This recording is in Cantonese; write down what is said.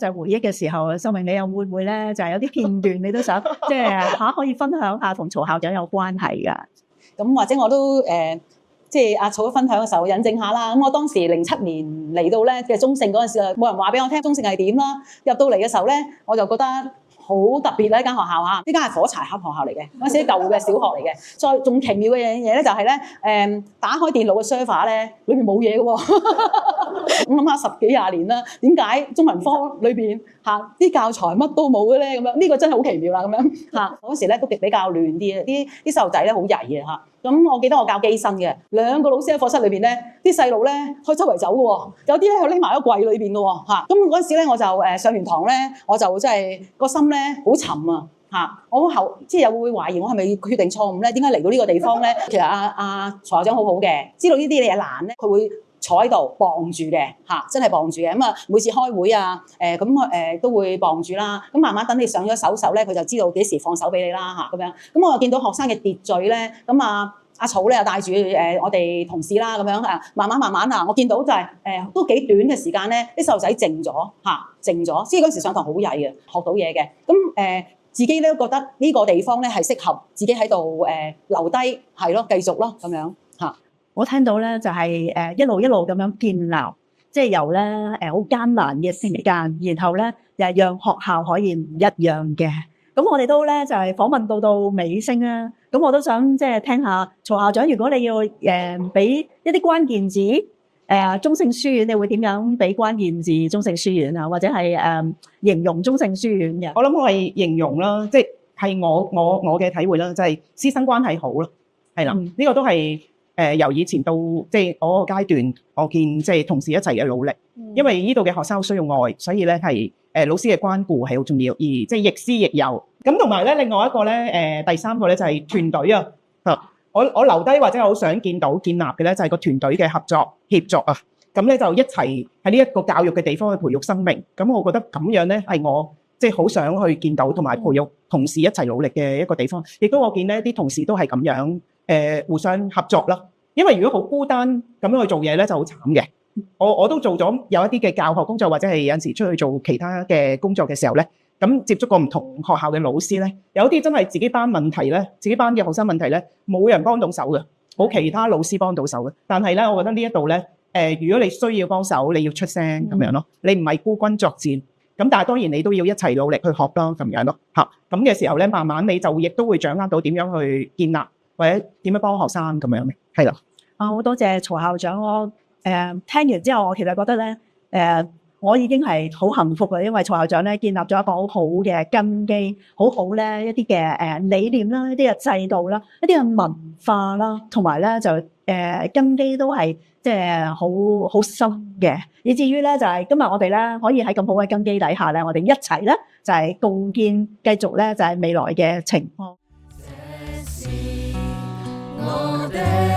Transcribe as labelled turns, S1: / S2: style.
S1: 就係回憶嘅時候，秀明你又會唔會咧就係有啲片段你都想即係可以分享下同曹校長有關係㗎？
S2: 咁或者我都即係阿曹分享嘅時候引證下啦。咁我當時07年嚟到咧嘅中聖嗰陣時啊，冇人話俾我聽中聖係點啦。入到嚟嘅時候咧，我就覺得好特別啦！呢間學校嚇，呢間係火柴盒學校嚟嘅，嗰陣時舊嘅小學嚟嘅。再仲奇妙嘅嘢咧，就係咧打開電腦嘅 server 咧，裏面冇嘢嘅喎。咁諗下10幾20年啦，點解中文科裏邊啲教材乜都冇嘅咧？咁樣呢個真係好奇妙啦！咁樣嚇，嗰時咧都比較亂啲，啲細路仔咧好曳嘅嚇。咁我記得我教機身嘅2個老師喺課室裏邊咧，啲細路咧可以周圍走嘅喎，有啲咧佢匿埋喺櫃裏邊嘅喎嚇。咁嗰陣時咧我就上完堂咧，我就真係個心咧好沉啊嚇！我即係又會懷疑我係咪決定錯誤咧？點解嚟到呢個地方咧？其實阿曹校長好好嘅，知道呢啲嘢難咧，佢會坐喺度傍住嘅嚇，真係傍住嘅。咁啊，每次開會啊，都會傍住啦。咁慢慢等你上咗手咧，佢就知道幾時放手俾你啦嚇咁樣。咁我又見到學生嘅秩序咧，咁阿曹咧又帶住我哋同事啦咁樣慢慢啊，我見到就係都幾短嘅時間咧，啲細路仔靜咗嚇，靜咗。所以嗰時上堂好曳嘅，學到嘢嘅。咁自己咧覺得呢個地方咧係適合自己喺度留低，係咯，繼續咯咁樣嚇。
S1: 我聽到咧就係一路咁樣建立，即係由咧好艱難嘅時間，然後咧又係讓學校可以唔一樣嘅。咁我哋都咧就係訪問到尾聲啦。咁我都想即係聽下曹校長，如果你要俾一啲關鍵字中聖書院，你會點樣俾關鍵字中聖書院啊？或者係形容中聖書院嘅？
S3: 我諗我係形容啦，即係我嘅體會啦，就係師生關係好啦，係啦，呢個都係由以前到即係嗰個階段，我見即係同事一齊嘅努力，因為呢度嘅學生好需要愛，所以咧係老師嘅關顧係好重要，而即係亦師亦友。咁同埋咧，另外一個咧第3個咧就係團隊啊。我留低或者好想建立嘅咧，就係個團隊嘅合作協作啊。咁咧就一齊喺呢一個教育嘅地方去培育生命。咁我覺得咁樣咧係我即係好想去見到同埋培育同事一齊努力嘅一個地方。亦都我見咧啲同事都係咁樣互相合作啦。因為如果好孤單咁樣去做嘢咧就好慘嘅。我都做咗有一啲嘅教學工作，或者係有陣時出去做其他嘅工作嘅時候咧，咁接觸過唔同學校嘅老師咧，有啲真係自己班問題咧，自己班嘅學生問題咧，冇人幫到手嘅，冇其他老師幫到手嘅。但係咧，我覺得呢一度咧，如果你需要幫手，你要出聲咁樣咯，你唔係孤軍作戰，咁但係當然你都要一齊努力去學咯，咁樣咯嚇。咁嘅時候咧，慢慢你就亦都會掌握到點樣去建立或者點樣幫學生咁樣嘅，係啦。
S1: 好多謝曹校長，我聽完之後，我其實覺得咧我已經係好幸福嘅，因為曹校長咧建立咗一個好好嘅根基，好好咧一啲嘅理念啦，一啲嘅制度啦，一啲嘅文化啦，同埋咧就根基都係即係好深嘅，以至於咧就係今日我哋咧可以喺咁好嘅根基底下咧，我哋一齊咧就係共建繼續咧就係未來嘅情況。我哋